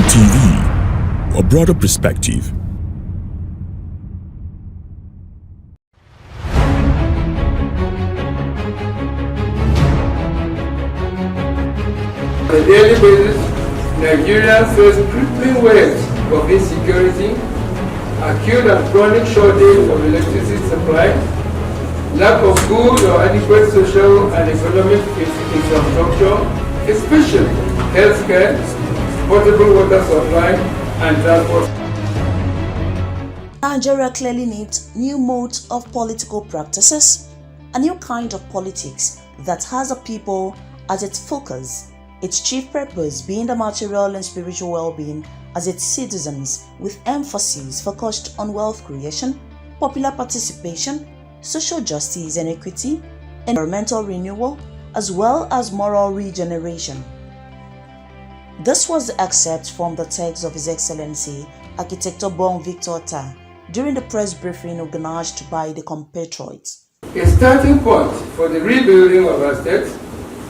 TV, a broader perspective. On a daily basis, Nigerians face crippling waves of insecurity, acute and chronic shortage of electricity supply, lack of good or adequate social and economic infrastructure, especially healthcare, potable water supply, and transport. Nigeria clearly needs new modes of political practices, a new kind of politics that has the people as its focus, its chief purpose being the material and spiritual well-being as its citizens, with emphasis focused on wealth creation, popular participation, social justice and equity, environmental renewal, as well as moral regeneration. This was the excerpt from the text of His Excellency Architect Obong Victor Ta during the press briefing organized by the Compatriots. A starting point for the rebuilding of our state,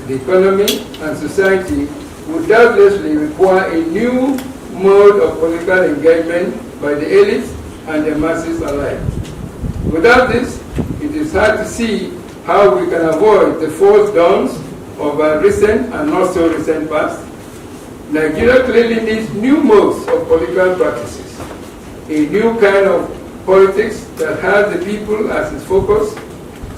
the economy and society would doubtlessly require a new mode of political engagement by the elites and the masses alike. Without this, it is hard to see how we can avoid the false dawns of our recent and not so recent past. Nigeria clearly needs new modes of political practices, a new kind of politics that has the people as its focus,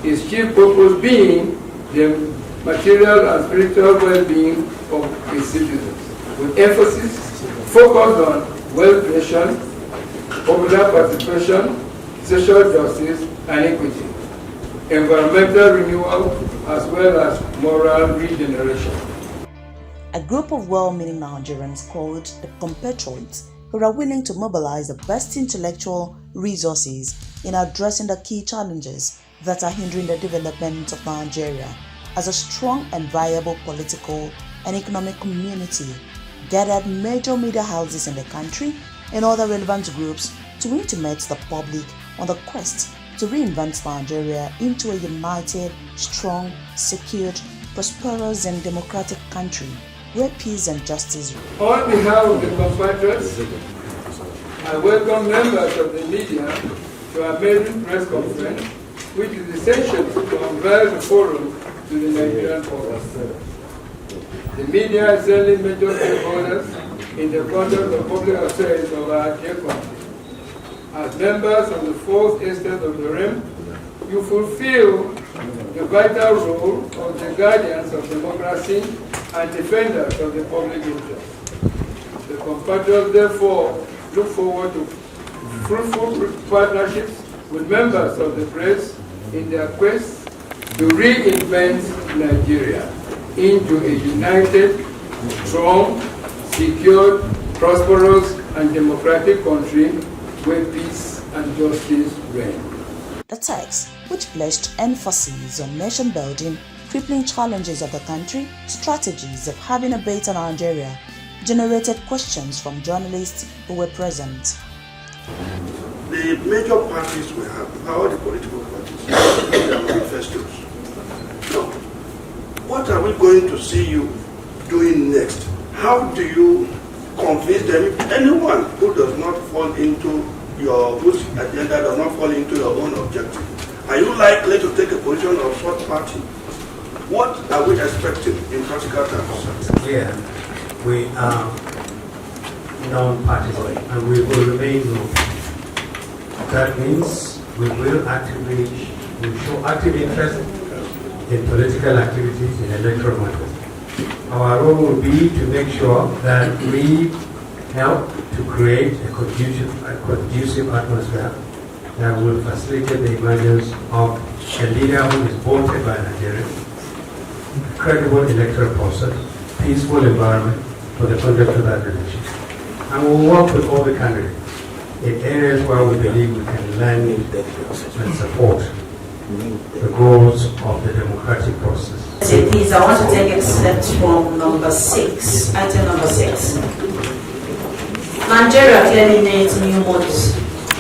its chief purpose being the material and spiritual well-being of its citizens, with emphasis focused on wealth creation, popular participation, social justice and equity, environmental renewal, as well as moral regeneration. A group of well-meaning Nigerians called the Compatriots who are willing to mobilize the best intellectual resources in addressing the key challenges that are hindering the development of Nigeria as a strong and viable political and economic community, gathered major media houses in the country and other relevant groups to intimate the public on the quest to reinvent Nigeria into a united, strong, secured, prosperous and democratic country where peace and justice rule. On behalf of the compatriots, I welcome members of the media to our maiden press conference, which is essential to unveil the forum to the Nigerian public. The media is certainly major stakeholders in the conduct of public affairs of our dear country. As members of the fourth estate of the realm, you fulfill the vital role of the guardians of democracy and defenders of the public interest. The compatriots therefore look forward to fruitful partnerships with members of the press in their quest to reinvent Nigeria into a united, strong, secure, prosperous and democratic country where peace and justice reign. The text, which placed emphasis on nation building, crippling challenges of the country, strategies of having a better Nigeria, generated questions from journalists who were present. The major parties we have, all the political parties, their manifestos. Now, what are we going to see you doing next? How do you convince them? Anyone who does not fall into whose agenda does not fall into your own objective, are you likely to take a position of what party? What are we expecting in practical terms? Yeah, we are non-partisan and we will remain non. That means we will show active interest in political activities in electoral matters. Our role will be to make sure that we help to create a conducive atmosphere that will facilitate the emergence of a leader who is voted by Nigerians, a credible electoral process, peaceful environment for the conduct of that election. And we will work with all the candidates in areas where we believe we can lend and support the goals of the democratic process. Please, I want to take excerpt from number 6, item number 6. Nigeria clearly needs new modes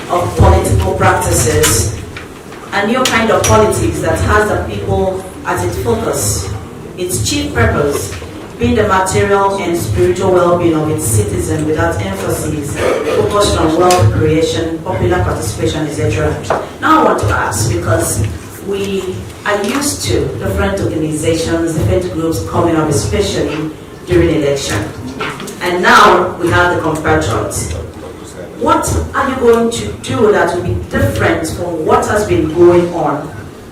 of political practices, a new kind of politics that has the people as its focus, its chief purpose being the material and spiritual well-being of its citizens without emphasis, focused on wealth creation, popular participation, etc. Now I want to ask, because we are used to different organizations, different groups coming up, especially during election. And now we have the compatriots. What are you going to do that will be different from what has been going on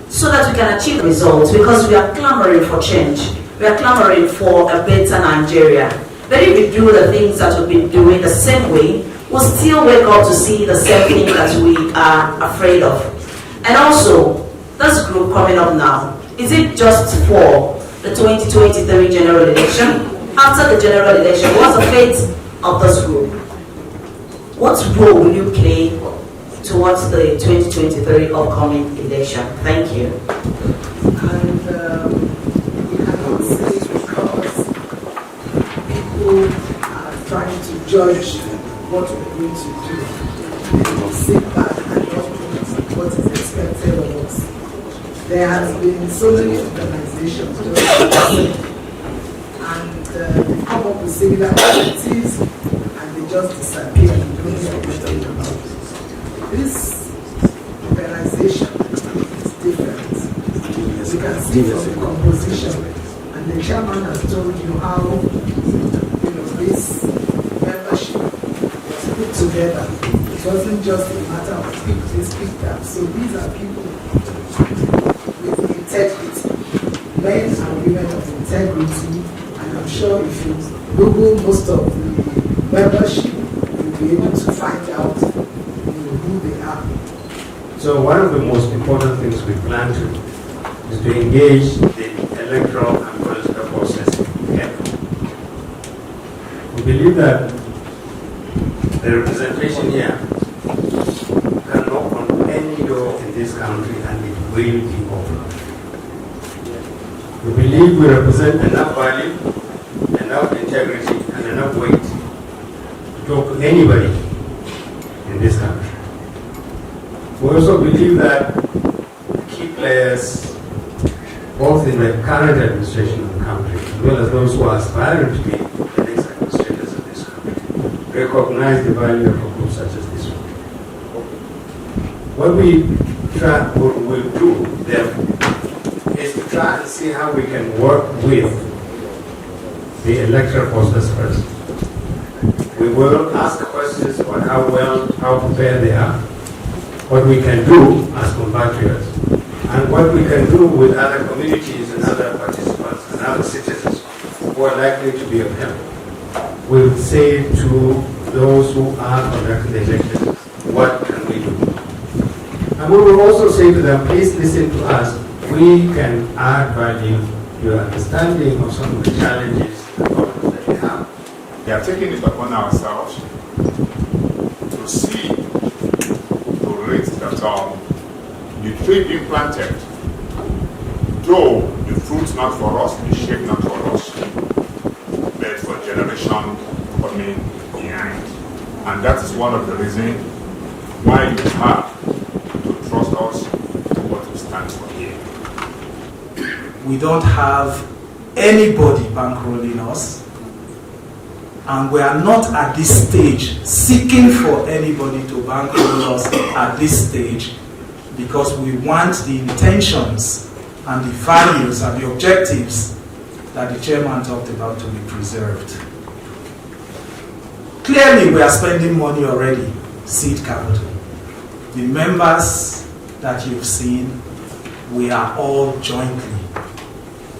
so that we can achieve results? Because we are clamoring for change. We are clamoring for a better Nigeria. But if we do the things that we've been doing the same way, we'll still wake up to see the same thing that we are afraid of. And also, this group coming up now, is it just for the 2023 general election? After the general election, what's the fate of this group? What role will you play towards the 2023 upcoming election? Thank you. And we cannot say because people are trying to judge what we're going to do. They will sit back and not do what is expected of us. There has been so many organizations and they come up with similar activities and they just disappear and don't know anything about it. This organization is different. You can see from the composition, and the chairman has told you how this membership was put together. It wasn't just a matter of people this picked up. So these are people with integrity, men and women of integrity, and I'm sure if you Google most of the membership, you'll be able to find out who they are. So one of the most important things we plan to do is to engage the electoral and political process together. We believe that the representation here can knock on any door in this country and it will be open. We believe we represent enough value, enough integrity, and enough weight to talk to anybody in this country. We also believe that key players, both in the current administration of the country, as well as those who are aspiring to be the next administrators of this country, recognize the value of a group such as this one. What we will do, therefore, is to try and see how we can work with the electoral process first. We will ask questions about how prepared they are, what we can do as compatriots, and what we can do with other communities and other participants and other citizens who are likely to be of help. We will say to those who are conducting the elections, what can we do? And we will also say to them, please listen to us. We can add value to your understanding of some of the challenges and problems that we have. We are taking it upon ourselves to see that the tree being planted, though the fruits not for us, the shape not for us, but for generation coming behind. And that is one of the reasons why you have to trust us to what we stand for here. We don't have anybody bankrolling us, and we are not at this stage seeking for anybody to bankroll us at this stage, because we want the intentions and the values and the objectives that the chairman talked about to be preserved. Clearly, we are spending money already, seed capital. The members that you've seen, we are all jointly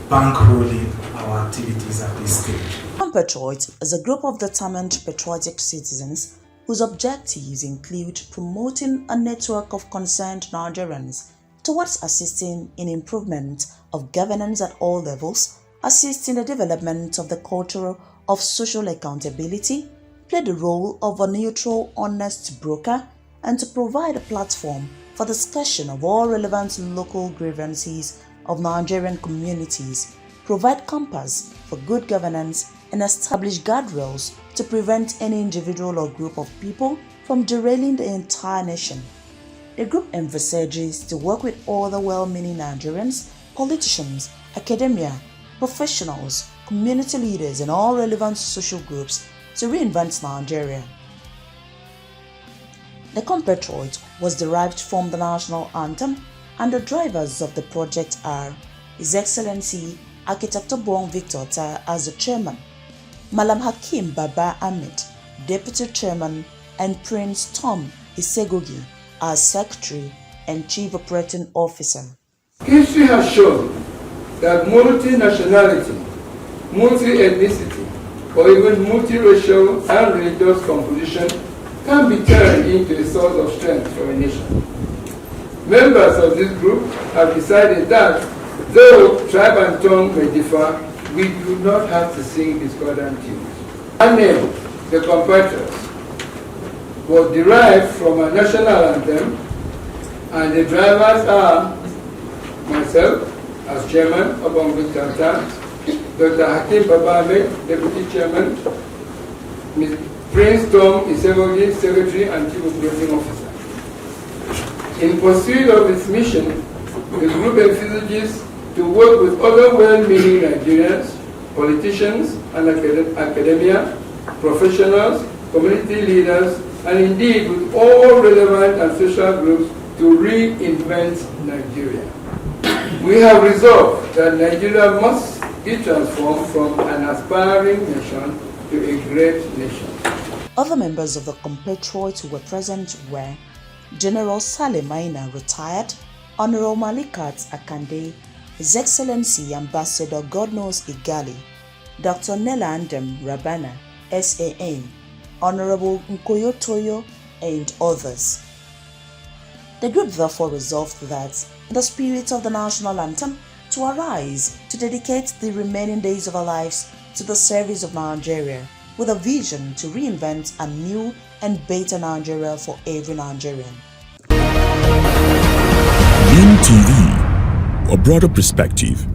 bankrolling our activities at this stage. Compatriots is a group of determined patriotic citizens whose objectives include promoting a network of concerned Nigerians towards assisting in improvement of governance at all levels, assist in the development of the culture of social accountability, play the role of a neutral, honest broker, and to provide a platform for discussion of all relevant local grievances of Nigerian communities, provide compass for good governance, and establish guardrails to prevent any individual or group of people from derailing the entire nation. The group envisages to work with all the well-meaning Nigerians, politicians, academia, professionals, community leaders and all relevant social groups to reinvent Nigeria. The Compatriots was derived from the national anthem, and the drivers of the project are His Excellency Architect Obong Victor Otta as the chairman, Malam Hakim Baba Ahmed, deputy chairman, and Prince Tom Isegogi as secretary and chief operating officer. History has shown that multi-nationality, multi-ethnicity, or even multiracial and religious composition can be turned into a source of strength for a nation. Members of this group have decided that, though tribe and tongue may differ, we do not have to sing discordant tunes. Our name, the Compatriots, was derived from a national anthem, and the drivers are myself as chairman, Obong Victor Otta, Dr. Hakim Baba Ahmed, deputy chairman, Prince Tom Isegogi, secretary and chief operating officer. In pursuit of its mission, the group envisages to work with other well-meaning Nigerians, politicians and academia, professionals, community leaders, and indeed with all relevant and social groups to reinvent Nigeria. We have resolved that Nigeria must be transformed from an aspiring nation to a great nation. Other members of the Compatriots who were present were General Salim Maina, retired, Honorable Malikat Akande, His Excellency Ambassador Godnos Igali, Dr. Nelandem Rabana, SAN, Honorable Nkoyo Toyo, and others. The group therefore resolved that, in the spirit of the national anthem, to arise to dedicate the remaining days of our lives to the service of Nigeria, with a vision to reinvent a new and better Nigeria for every Nigerian. Beam TV, a broader perspective.